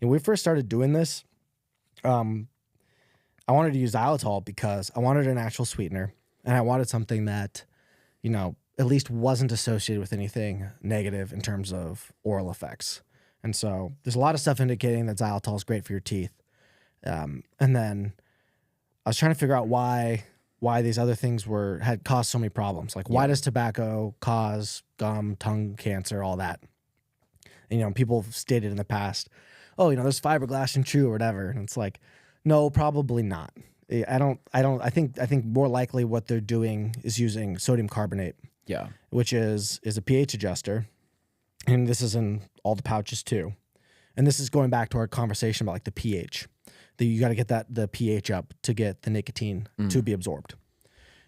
when we first started doing this, I wanted to use xylitol because I wanted a natural sweetener, and I wanted something that, at least wasn't associated with anything negative in terms of oral effects. And so there's a lot of stuff indicating that xylitol is great for your teeth. And then I was trying to figure out why these other things had caused so many problems. Like, why does tobacco cause gum, tongue cancer, all that? And, people have stated in the past, oh, there's fiberglass in chew or whatever. And it's like, no, probably not. I think more likely what they're doing is using sodium carbonate. Yeah. Which is a pH adjuster. And this is in all the pouches too. And this is going back to our conversation about like the pH. You got to get the pH up to get the nicotine to be absorbed.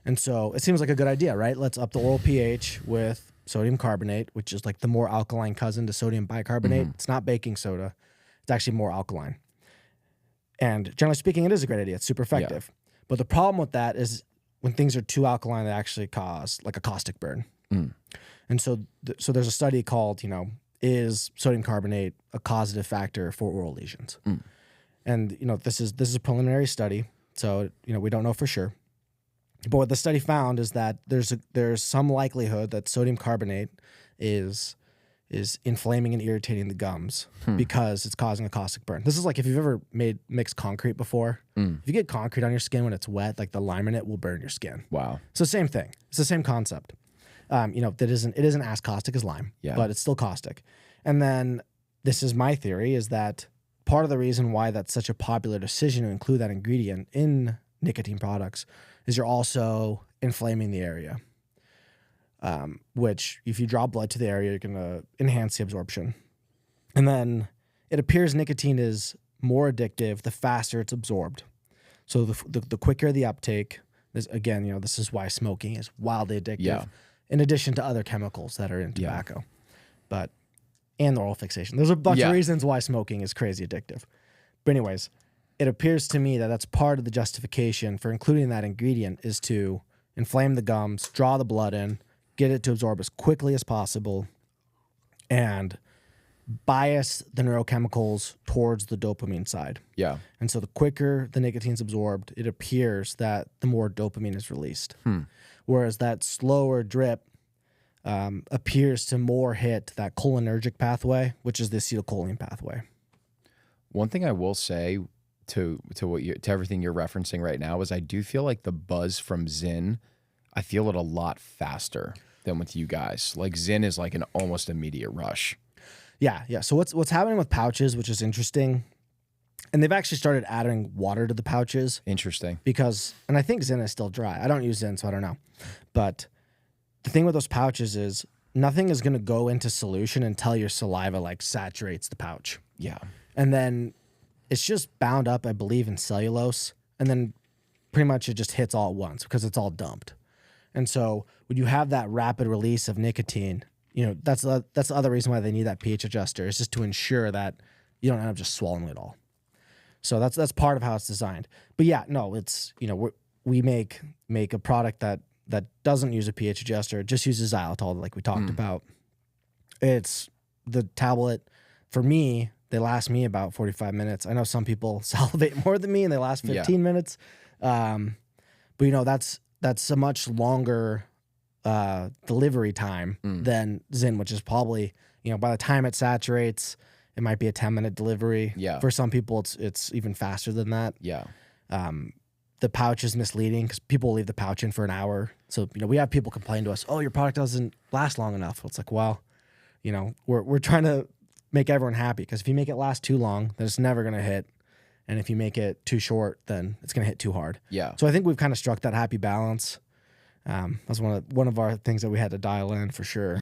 And so it seems like a good idea, right? Let's up the oral pH with sodium carbonate, which is like the more alkaline cousin to sodium bicarbonate. It's not baking soda. It's actually more alkaline. And generally speaking, it is a great idea. It's super effective. Yeah. But the problem with that is when things are too alkaline, they actually cause like a caustic burn. And so there's a study called, is sodium carbonate a causative factor for oral lesions? And, this is a preliminary study. So, we don't know for sure. But what the study found is that there's some likelihood that sodium carbonate is inflaming and irritating the gums because it's causing a caustic burn. This is like if you've ever mixed concrete before. If you get concrete on your skin when it's wet, like the lime in it will burn your skin. Wow. It's the same thing. It's the same concept. It isn't as caustic as lime, but it's still caustic. And then this is my theory, is that part of the reason why that's such a popular decision to include that ingredient in nicotine products is you're also inflaming the area. Which if you draw blood to the area, you're going to enhance the absorption. And then it appears nicotine is more addictive the faster it's absorbed. So the quicker the uptake, this is why smoking is wildly addictive, in addition to other chemicals that are in tobacco. And the oral fixation. There's a bunch of reasons why smoking is crazy addictive. But anyways, it appears to me that that's part of the justification for including that ingredient is to inflame the gums, draw the blood in, get it to absorb as quickly as possible, and bias the neurochemicals towards the dopamine side. Yeah. And so the quicker the nicotine's absorbed, it appears that the more dopamine is released. Whereas that slower drip appears to more hit that cholinergic pathway, which is the acetylcholine pathway. One thing I will say to everything you're referencing right now is I do feel like the buzz from Zyn, I feel it a lot faster than with you guys. Like Zyn is like an almost immediate rush. Yeah. So what's happening with pouches, which is interesting, and they've actually started adding water to the pouches. Interesting. And I think Zyn is still dry. I don't use Zyn, so I don't know. But the thing with those pouches is nothing is going to go into solution until your saliva like saturates the pouch. Yeah. And then it's just bound up, I believe, in cellulose. And then pretty much it just hits all at once because it's all dumped. And so when you have that rapid release of nicotine, that's the other reason why they need that pH adjuster, is just to ensure that you don't end up just swallowing it all. So that's part of how it's designed. But yeah, no, it's, we make a product that doesn't use a pH adjuster, it just uses xylitol like we talked about. It's the tablet, for me, they last me about 45 minutes. I know some people salivate more than me and they last 15 minutes. But that's a much longer delivery time than Zyn, which is probably, by the time it saturates, it might be a 10-minute delivery. Yeah. For some people, it's even faster than that. Yeah. The pouch is misleading because people leave the pouch in for an hour. So, we have people complain to us, oh, your product doesn't last long enough. It's like, well, we're trying to make everyone happy, because if you make it last too long, then it's never going to hit. And if you make it too short, then it's going to hit too hard. Yeah. So I think we've kind of struck that happy balance. That's one of our things that we had to dial in for sure.